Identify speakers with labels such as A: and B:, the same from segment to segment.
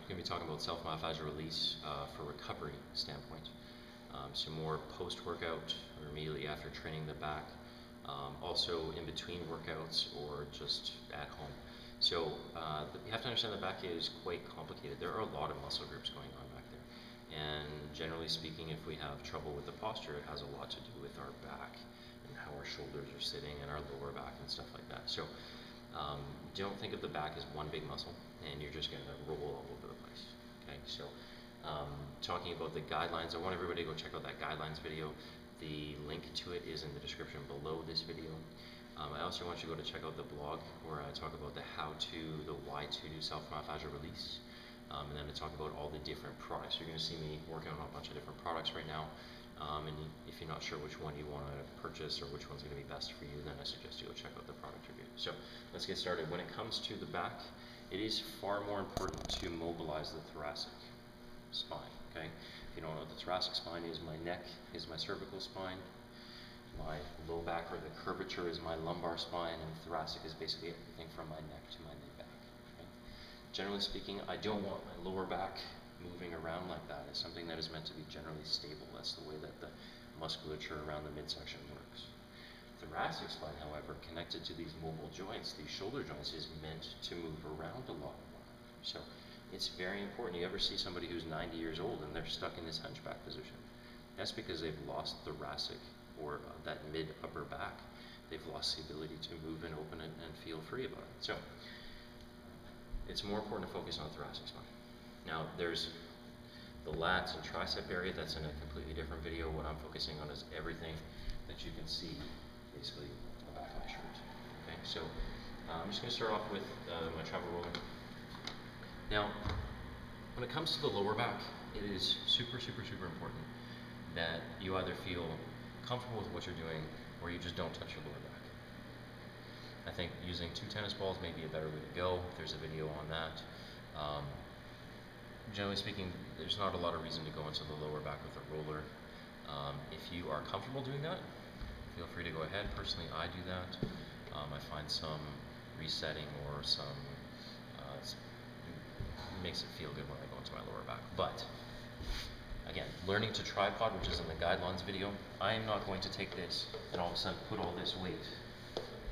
A: going to be talking about self-myofascial release for recovery standpoint. So more post-workout or immediately after training the back, also in between workouts or just at home. So you have to understand the back is quite complicated. There are a lot of muscle groups going on back there. And generally speaking, if we have trouble with the posture, it has a lot to do with our back and how our shoulders are sitting and our lower back and stuff like that. So don't think of the back as one big muscle and you're just going to roll all over the place. Okay, so talking about the guidelines, I want everybody to go check out that guidelines video. The link to it is in the description below this video. I also want you to go to check out the blog where I talk about the how-to, the why-to do self-myofascial release, and then to talk about all the different products. You're going to see me working on a bunch of different products right now, and if you're not sure which one you want to purchase or which one's going to be best for you, then I suggest you go check out the product review. So let's get started. When it comes to the back, it is far more important to mobilize the thoracic spine. Okay, if you don't know what the thoracic spine is, my neck is my cervical spine. My low back or the curvature is my lumbar spine, and thoracic is basically everything from my neck to my mid back. Okay? Generally speaking, I don't want my lower back moving around like that. It's something that is meant to be generally stable. That's the way that the musculature around the midsection works. Thoracic spine, however, connected to these mobile joints, these shoulder joints, is meant to move around a lot more. So it's very important. You ever see somebody who's 90 years old and they're stuck in this hunchback position? That's because they've lost thoracic or that mid-upper back. They've lost the ability to move and open it and feel free about it. So it's more important to focus on the thoracic spine. Now there's the lats and tricep area. That's in a completely different video. What I'm focusing on is everything that you can see basically on the back of my shirt. Okay, so I'm just going to start off with my travel roller. Now when it comes to the lower back, it is super important that you either feel comfortable with what you're doing or you just don't touch your lower back. I think using 2 tennis balls may be a better way to go. There's a video on that. Generally speaking, there's not a lot of reason to go into the lower back with a roller. If you are comfortable doing that, feel free to go ahead. Personally, I do that. I find some resetting or some makes it feel good when I go into my lower back. But again, learning to tripod, which is in the guidelines video, I am not going to take this and all of a sudden put all this weight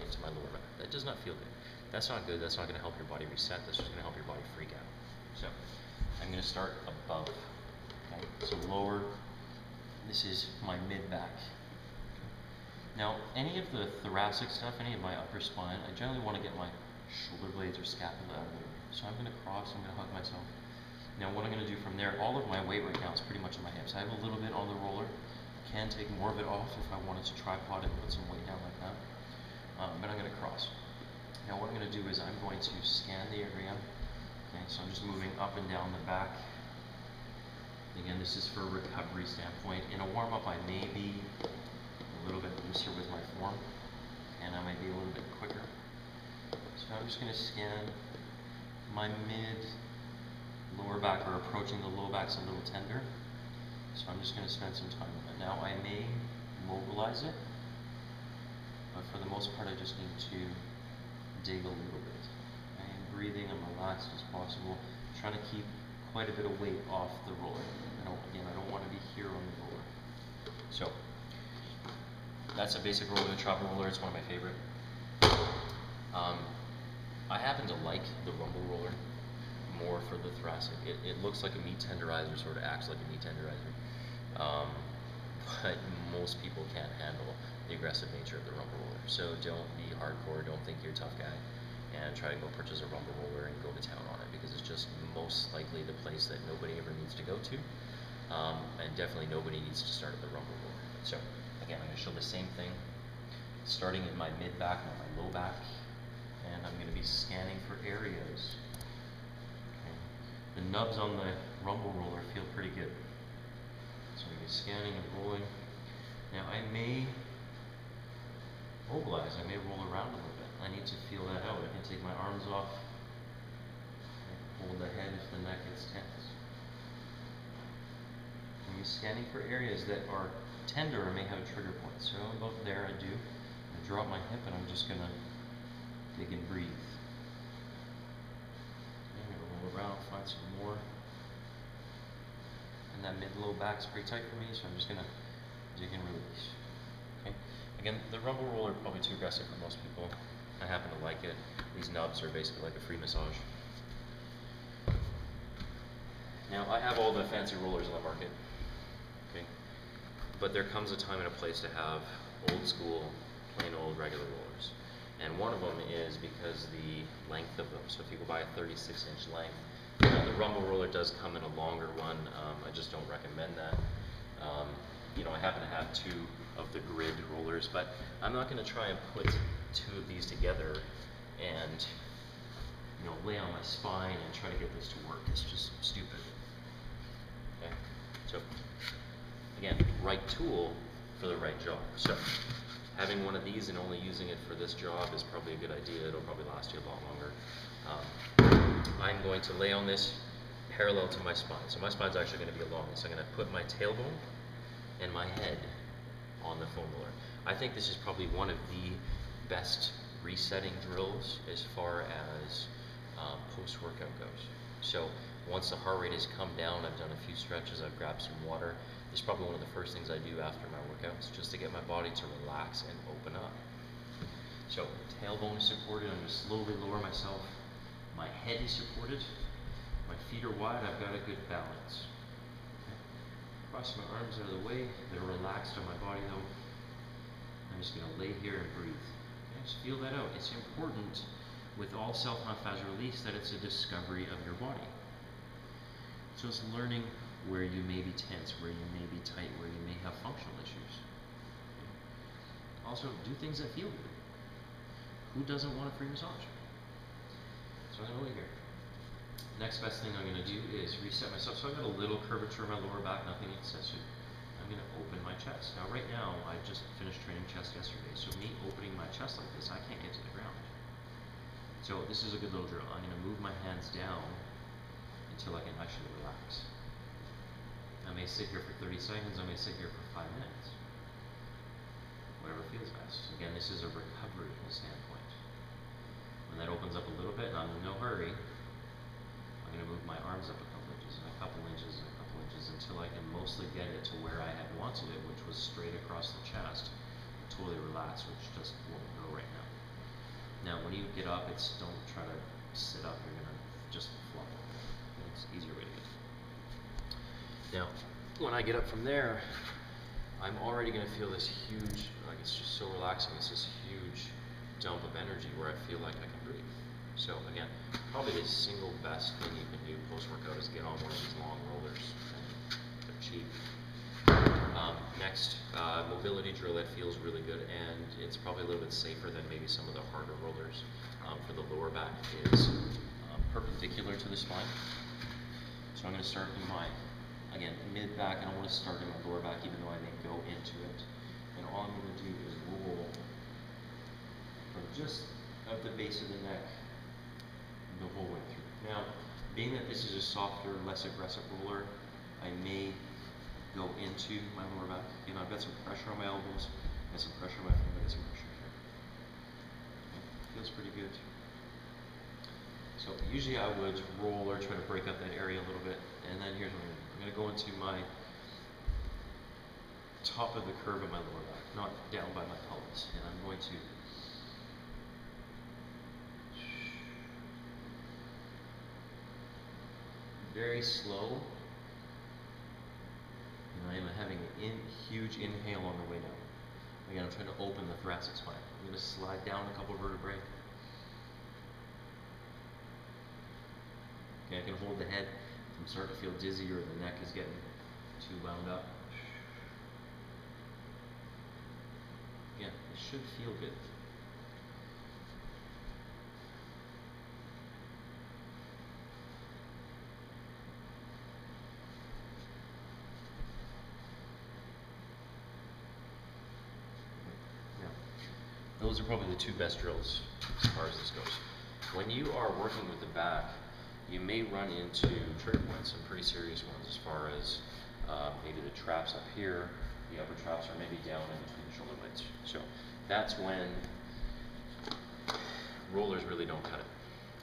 A: into my lower back. That does not feel good. That's not good. That's not going to help your body reset. That's just going to help your body freak out. So I'm going to start above. Okay? So lower. This is my mid back. Okay? Now, any of the thoracic stuff, any of my upper spine, I generally want to get my shoulder blades or scapula out of the way. So I'm going to cross. I'm going to hug myself. Now what I'm going to do from there, all of my weight right now is pretty much in my hips. I have a little bit on the roller. I can take more of it off if I wanted to tripod and put some weight down like that. But I'm going to cross. Now what I'm going to do is I'm going to scan the area. Okay, so I'm just moving up and down the back. Again, this is for a recovery standpoint. In a warm-up, I may be a little bit looser with my form, and I might be a little bit quicker. So I'm just going to scan my lower back, or approaching the low back's a little tender. So I'm just going to spend some time with it. Now I may mobilize it, but for the most part I just need to dig a little bit. I am breathing, I'm relaxed as possible, trying to keep quite a bit of weight off the roller. I don't want to be here on the roller. So that's a basic roller, the travel roller. It's one of my favorite. I happen to like the rumble roller more for the thoracic. It looks like a meat tenderizer, sort of acts like a meat tenderizer, but most people can't handle the aggressive nature of the rumble roller. So don't be hardcore, don't think you're a tough guy, and try to go purchase a rumble roller and go to town on it, because it's just most likely the place that nobody ever needs to go to, and definitely nobody needs to start at the rumble roller. So again, I'm going to show the same thing, starting in my mid back and my low back, and I'm going to be scanning for areas. The nubs on the rumble roller feel pretty good. So I'm going to be scanning and rolling. Now I may mobilize, I may roll around a little bit. I need to feel that out. I can take my arms off, hold the head if the neck gets tense. I'm scanning for areas that are tender or may have a trigger point. So about there I do. I drop my hip and I'm just going to dig and breathe. I'm going to roll around, find some more. And that mid-low back's pretty tight for me, so I'm just gonna dig and release. Okay. Again, the rumble roller probably too aggressive for most people. I happen to like it. These nubs are basically like a free massage. Now, I have all the fancy rollers on the market, okay? But there comes a time and a place to have old school, plain old regular rollers. And one of them is because the length of them. So if you go buy a 36-inch length, the rumble roller does come in a longer one. I just don't recommend that. You know, I happen to have two of the grid rollers, but I'm not going to try and put two of these together and, you know, lay on my spine and try to get this to work. It's just stupid. Okay, so again, right tool for the right job. So having one of these and only using it for this job is probably a good idea. It'll probably last you a lot longer. I'm going to lay on this parallel to my spine. So my spine's actually going to be along this. I'm going to put my tailbone and my head on the foam roller. I think this is probably one of the best resetting drills as far as post-workout goes. So once the heart rate has come down, I've done a few stretches, I've grabbed some water. It's probably one of the first things I do after my workouts, just to get my body to relax and open up. So tailbone is supported, I'm going to slowly lower myself. My head is supported, my feet are wide, I've got a good balance. Cross my arms out of the way, they're relaxed on my body though. I'm just going to lay here and breathe. Okay, just feel that out. It's important with all self-myofascial release that it's a discovery of your body. So it's learning where you may be tense, where you may be tight, where you may have functional issues. Okay. Also, do things that feel good. Who doesn't want a free massage? So I'm going to lay here. Next best thing I'm going to do is reset myself. So I've got a little curvature in my lower back, nothing excessive. I'm going to open my chest. Now right now, I just finished training chest yesterday, so me opening my chest like this, I can't get to the ground. So this is a good little drill. I'm going to move my hands down until I can actually relax. I may sit here for 30 seconds, I may sit here for 5 minutes. Whatever feels best. Again, this is a recovery standpoint. When that opens up a little bit, and I'm in no hurry, I'm going to move my arms up a couple inches, and a couple inches, and a couple inches, until I can mostly get it to where I had wanted it, which was straight across the chest, totally relaxed, which just won't go right now. Now, when you get up, don't try to sit up, you're going to just flop. It's an easier way to get it. Now, when I get up from there, I'm already going to feel this huge, like it's just so relaxing, it's this huge dump of energy where I feel like I can breathe. So again, probably the single best thing you can do post-workout is get on one of these long rollers. They're cheap. Next, mobility drill that feels really good, and it's probably a little bit safer than maybe some of the harder rollers for the lower back, is perpendicular to the spine. So I'm going to start in my, again, mid-back, and I want to start in my lower back even though I may go into it. And all I'm going to do is roll from just at the base of the neck the whole way through. Now, being that this is a softer, less aggressive roller, I may go into my lower back. You know, I've got some pressure on my elbows, got some pressure on my feet, got some pressure here. Okay. Feels pretty good. So usually I would roll or try to break up that area a little bit, and then here's what I'm going to go into my top of the curve of my lower back, not down by my pelvis, and I'm going to very slow, and I am having a huge inhale on the way down. Again, I'm trying to open the thoracic spine. I'm going to slide down a couple vertebrae. Okay, I can hold the head if I'm starting to feel dizzy or the neck is getting too wound up. Again, it should feel good. Those are probably the two best drills as far as this goes. When you are working with the back, you may run into trigger points, some pretty serious ones as far as maybe the traps up here, the upper traps are maybe down in between the shoulder blades. So that's when rollers really don't cut it.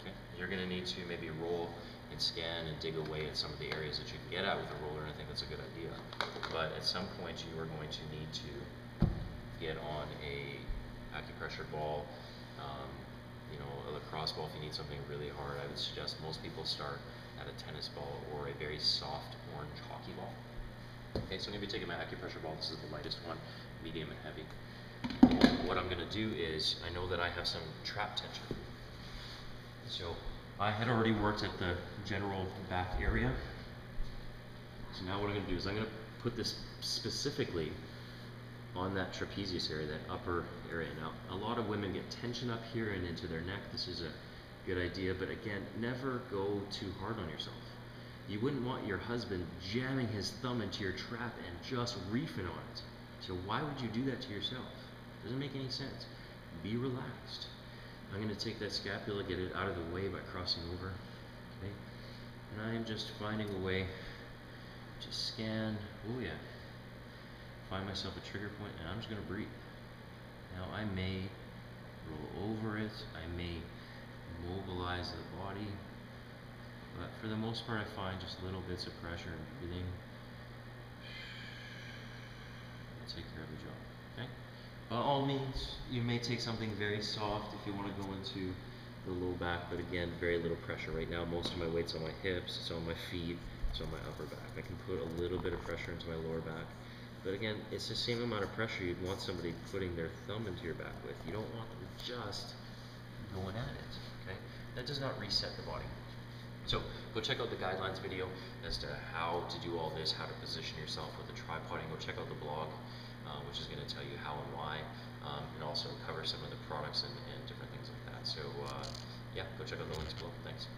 A: Okay? You're going to need to maybe roll and scan and dig away at some of the areas that you can get at with a roller, and I think that's a good idea. But at some point you are going to need to get on a acupressure ball, you know, a lacrosse ball. If you need something really hard, I would suggest most people start at a tennis ball or a very soft orange hockey ball. Okay, so I'm going to be taking my acupressure ball. This is the lightest one, medium and heavy. And what I'm going to do is, I know that I have some trap tension. So I had already worked at the general back area. So now what I'm going to do is I'm going to put this specifically on that trapezius area, that upper area. Now, a lot of women get tension up here and into their neck. This is a good idea, but again, never go too hard on yourself. You wouldn't want your husband jamming his thumb into your trap and just reefing on it. So why would you do that to yourself? Doesn't make any sense. Be relaxed. I'm going to take that scapula, get it out of the way by crossing over. Okay? And I am just finding a way to scan. Oh yeah. Find myself a trigger point, and I'm just going to breathe. Now I may roll over it, I may mobilize the body, but for the most part I find just little bits of pressure and breathing will take care of the job. Okay? By all means, you may take something very soft if you want to go into the low back, but again, very little pressure right now. Most of my weight's on my hips, it's on my feet, it's on my upper back. I can put a little bit of pressure into my lower back. But again, it's the same amount of pressure you'd want somebody putting their thumb into your back with. You don't want them just going at it, okay? That does not reset the body. So go check out the guidelines video as to how to do all this, how to position yourself with the tripod, and go check out the blog, which is going to tell you how and why, and also cover some of the products and different things like that. So yeah, go check out the links below. Thanks.